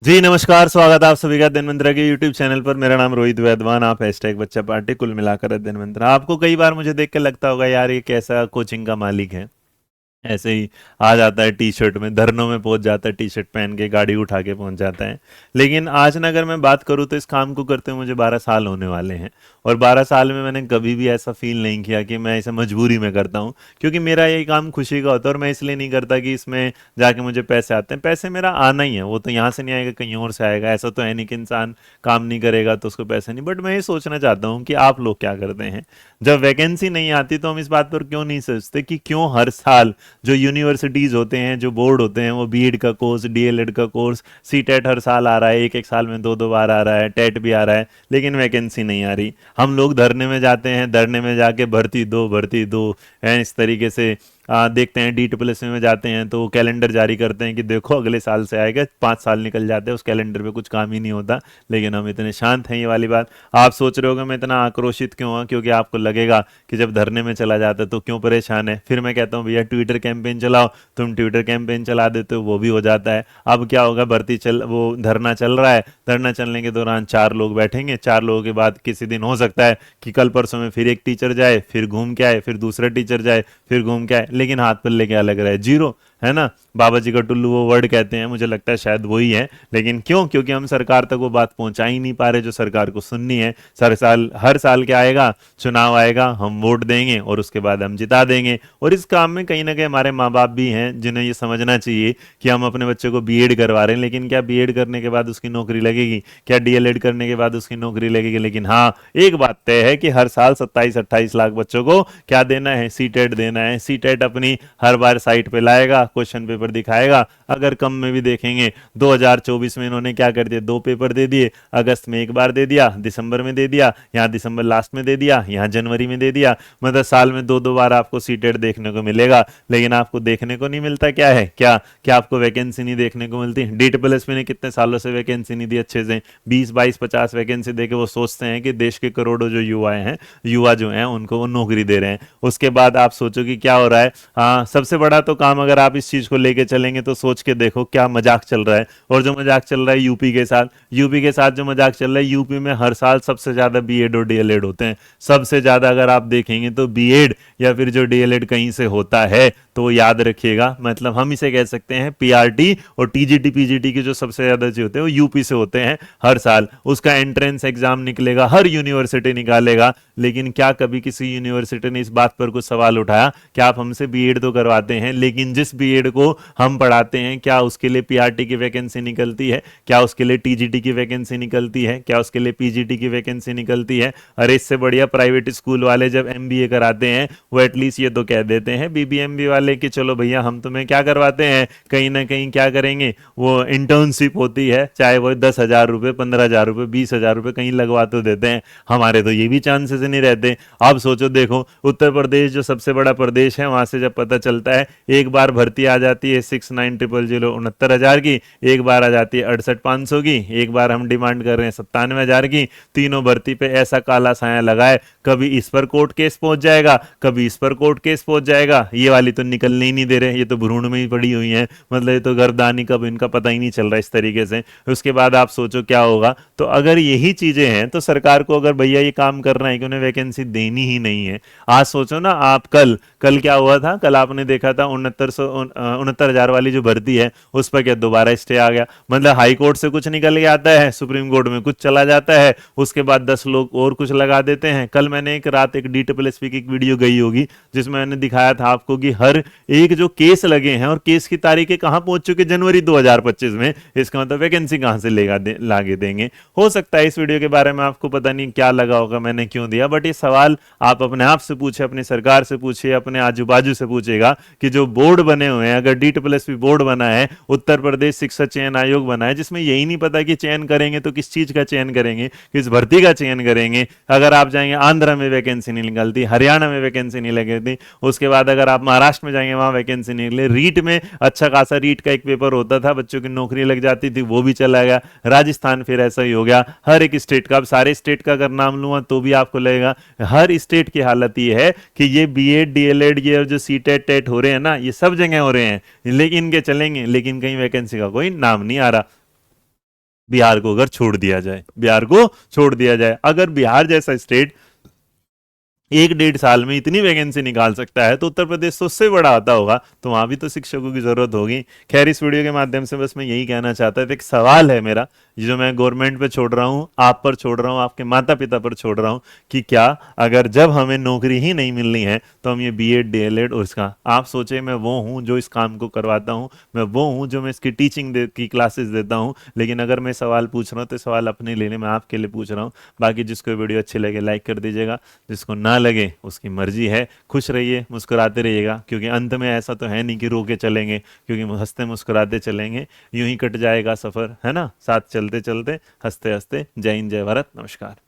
जी नमस्कार, स्वागत है आप सभी का धनवंतरा के यूट्यूब चैनल पर। मेरा नाम रोहित वैद्वान, आप हैशटैग बच्चा पार्टी कुल मिलाकर धनवंतरा। आपको कई बार मुझे देख के लगता होगा यार ये कैसा कोचिंग का मालिक है, ऐसे ही आ जाता है टी शर्ट में, धरनों में पहुंच जाता है, टी शर्ट पहन के गाड़ी उठा के पहुंच जाता है। लेकिन आज ना अगर मैं बात करूं तो इस काम को करते हुए मुझे 12 साल होने वाले हैं, और 12 साल में मैंने कभी भी ऐसा फील नहीं किया कि मैं इसे मजबूरी में करता हूं, क्योंकि मेरा ये काम खुशी का होता है। और मैं इसलिए नहीं करता कि इसमें जाके मुझे पैसे आते हैं, पैसे मेरा आना ही है, वो तो यहाँ से नहीं आएगा कहीं और से आएगा। ऐसा तो है नहीं कि इंसान काम नहीं करेगा तो उसको पैसे नहीं। बट मैं ये सोचना चाहता हूँ कि आप लोग क्या करते हैं जब वैकेंसी नहीं आती, तो हम इस बात पर क्यों नहीं सोचते कि क्यों हर साल जो यूनिवर्सिटीज होते हैं, जो बोर्ड होते हैं, वो बीएड का कोर्स, डीएलएड का कोर्स, सीटेट हर साल आ रहा है, एक एक साल में दो दो बार आ रहा है, टेट भी आ रहा है, लेकिन वैकेंसी नहीं आ रही। हम लोग धरने में जाते हैं, धरने में जाके भर्ती दो हैं, इस तरीके से देखते हैं। DSSS में जाते हैं तो कैलेंडर जारी करते हैं कि देखो अगले साल से आएगा, 5 साल निकल जाते हैं, उस कैलेंडर पे कुछ काम ही नहीं होता। लेकिन हम इतने शांत हैं, ये वाली बात। आप सोच रहे होगे मैं इतना आक्रोशित क्यों हूँ, क्योंकि आपको लगेगा कि जब धरने में चला जाता है तो क्यों परेशान है। फिर मैं कहता हूँ भैया ट्विटर कैंपेन चलाओ, तुम ट्विटर कैंपेन चला देते हो, वो भी हो जाता है। अब क्या होगा, वो धरना चल रहा है, धरना चलने के दौरान 4 लोग बैठेंगे, 4 लोगों के बाद किसी दिन हो सकता है कि कल परसों में फिर एक टीचर जाए, फिर घूम के आए, फिर दूसरा टीचर जाए, फिर घूम के आए, लेकिन हाथ पल्ले क्या लग रहा है, जीरो, है ना। बाबा जी का टुल्लू वो वर्ड कहते हैं, मुझे लगता है शायद वही है। लेकिन क्यों? क्योंकि हम सरकार तक वो बात पहुंचा ही नहीं पा रहे जो सरकार को सुननी है। हर साल क्या आएगा, चुनाव आएगा, हम वोट देंगे और उसके बाद हम जिता देंगे। और इस काम में कहीं ना कहीं हमारे माँ बाप भी हैं, जिन्हें ये समझना चाहिए कि हम अपने बच्चे को बीएड करवा रहे हैं, लेकिन क्या बीएड करने के बाद उसकी नौकरी लगेगी? क्या डीएलएड करने के बाद उसकी नौकरी लगेगी? लेकिन हाँ, एक बात तय है कि हर साल 27-28 लाख बच्चों को क्या देना है, सीटेट देना है। सीटेट अपनी हर बार साइट पे लाएगा, क्वेश्चन पेपर दिखाएगा। अगर कम में भी देखेंगे, 2024 में इन्होंने क्या कर दिया, 2 पेपर दे दिए। अगस्त में एक बार दे दिया, दिसंबर में दे दिया, यहाँ दिसंबर लास्ट में दे दिया, यहाँ जनवरी में दे दिया। मतलब साल में दो दो बार आपको सीटेट देखने को मिलेगा। लेकिन आपको देखने को नहीं मिलता क्या है, क्या क्या आपको वैकेंसी नहीं देखने को मिलती? DSSS ने कितने सालों से वैकेंसी नहीं दी अच्छे से, 20, 22, 50 वैकेंसी देके वो सोचते हैं कि देश के करोड़ों जो युवा जो हैं उनको वो नौकरी दे रहे हैं। उसके बाद आप सोचो कि क्या हो रहा है। हाँ, सबसे बड़ा तो काम, अगर आप इस चीज को लेके चलेंगे तो सोच के देखो क्या मजाक चल रहा है। और जो मजाक चल रहा है यूपी के साथ जो मजाक चल रहा है, यूपी में हर साल सबसे ज्यादा बीएड और डीएलएड होते हैं। सबसे ज्यादा अगर आप देखेंगे तो बीएड या फिर जो डीएलएड कहीं से होता है तो याद रखिएगा, मतलब हम इसे कह सकते हैं पीआरटी और टीजीटी पीजीटी के जो सबसे ज्यादा जो होते हैं वो यूपी से होते हैं। हर साल उसका एंट्रेंस एग्जाम निकलेगा, हर यूनिवर्सिटी निकालेगा। लेकिन क्या कभी किसी यूनिवर्सिटी ने इस बात पर कुछ सवाल उठाया कि आप हमसे बीएड तो करवाते हैं, लेकिन जिस बीएड को हम पढ़ाते हैं क्या उसके लिए पीआरटी की वैकेंसी निकलती है? क्या उसके लिए टीजीटी की वैकेंसी निकलती है? क्या उसके लिए पीजीटी की वैकेंसी निकलती है? अरे इससे बढ़िया प्राइवेट स्कूल वाले जब एमबीए कराते हैं, वो एटलीस्ट ये तो कह देते हैं बीबीएमबी वाले कि चलो भैया हम तुम्हें क्या करवाते हैं, कहीं ना कहीं क्या करेंगे, वो इंटर्नशिप होती है, चाहे वो 10,000 रुपये, 15,000 रुपये, 20,000 रुपये कहीं लगवा तो देते हैं। हमारे तो ये भी चांसेस नहीं रहते। अब सोचो, देखो उत्तर प्रदेश जो सबसे बड़ा प्रदेश है, वहां से जब पता चलता है, एक बार भर्ती आ जाती है 69,000 69,000 की, एक बार आ जाती है 68,500 की, एक बार हम डिमांड कर रहे हैं 97,000 की। तीनों भर्ती पे ऐसा काला साया लगाए, कभी इस पर कोर्ट केस पहुंच जाएगा, कभी इस पर कोर्ट केस पहुंच जाएगा। ये वाली तो निकलने ही नहीं दे रहे, ये तो भ्रूण में ही पड़ी हुई है, मतलब ये तो गर्दानी कब इनका पता ही नहीं चल रहा इस तरीके से। उसके बाद आप सोचो क्या होगा। तो अगर यही चीजें हैं तो सरकार को अगर भैया ये काम करना है कि उन्हें वैकेंसी देनी ही नहीं है। आज सोचो ना आप, कल कल क्या हुआ था, कल आपने देखा था 69,000 वाली जो भर्ती है उस पर क्या दोबारा स्टे आ गया? मतलब हाई कोर्ट से कुछ निकल के आता है, सुप्रीम कोर्ट में कुछ चला जाता है, उसके बाद 10 लोग और कुछ लगा देते हैं। कल मैंने एक रात एक DSSS की एक वीडियो गई होगी जिसमें मैंने दिखाया था आपको कि हर एक जो केस लगे हैं और केस की तारीखें कहां पहुंच चुके, जनवरी 2025 में। इसका मतलब वैकेंसी कहां से लागे देंगे? हो सकता है इस वीडियो के बारे में आपको पता नहीं क्या लगा होगा, मैंने क्यों दिया, बट ये सवाल आप अपने आप से पूछे, अपनी सरकार से पूछिए, अपने आजू बाजू से पूछेगा कि जो बोर्ड बने हुए हैं, अगर DSSS बोर्ड बना है, उत्तर प्रदेश शिक्षा चयन आयोग बना है, जिसमें यही नहीं पता कि चयन करेंगे तो किस चीज का चयन करेंगे, किस भर्ती का चयन करेंगे। अगर आप जाएंगे आंध्र में वैकेंसी नहीं निकलती, हरियाणा में वैकेंसी नहीं लगती, उसके बाद अगर आप महाराष्ट्र में जाएंगे वहां वैकेंसी नहीं निकले, रीट में अच्छा खासा रीट का एक पेपर होता था, बच्चों की नौकरी लग जाती थी, वो भी चला गया। राजस्थान फिर ऐसा ही हो गया। हर एक स्टेट का, अब सारे स्टेट का अगर नाम लूंगा तो भी आपको लगेगा। हर स्टेट की हालत ये है कि ये बीएड डीएलएड ये जो सीटेट टेट हो रहे हैं ना, ये सब जगह हो रहे हैं, लेकिन इनके चलेंगे, लेकिन कहीं वैकेंसी का कोई नाम नहीं आ रहा। बिहार को अगर छोड़ दिया जाए, बिहार को छोड़ दिया जाए, अगर बिहार जैसा स्टेट 1-1.5 साल में इतनी वैकेंसी निकाल सकता है तो उत्तर प्रदेश तो उससे बड़ा आता होगा, तो वहां भी तो शिक्षकों की जरूरत होगी। खैर, इस वीडियो के माध्यम से बस मैं यही कहना चाहता था, एक सवाल है मेरा जो मैं गवर्नमेंट पे छोड़ रहा हूँ, आप पर छोड़ रहा हूँ, आपके माता पिता पर छोड़ रहा हूँ, कि क्या अगर जब हमें नौकरी ही नहीं मिलनी है तो हम ये बीएड डीएलएड और इसका, आप सोचे मैं वो हूँ जो इस काम को करवाता हूँ, मैं वो हूँ जो मैं इसकी की क्लासेस देता हूँ, लेकिन अगर मैं सवाल पूछ रहा हूँ तो सवाल अपने लिए नहीं, मैं आपके लिए पूछ रहा हूँ। बाकी जिसको वीडियो अच्छी लगे लाइक कर दीजिएगा, जिसको ना लगे उसकी मर्जी है। खुश रहिए, मुस्कुराते रहिएगा, क्योंकि अंत में ऐसा तो है नहीं कि रो के चलेंगे, क्योंकि हंसते मुस्कुराते चलेंगे, यूं ही कट जाएगा सफर, है ना, साथ चलते चलते हंसते हंसते। जय हिंद, जय भारत, नमस्कार।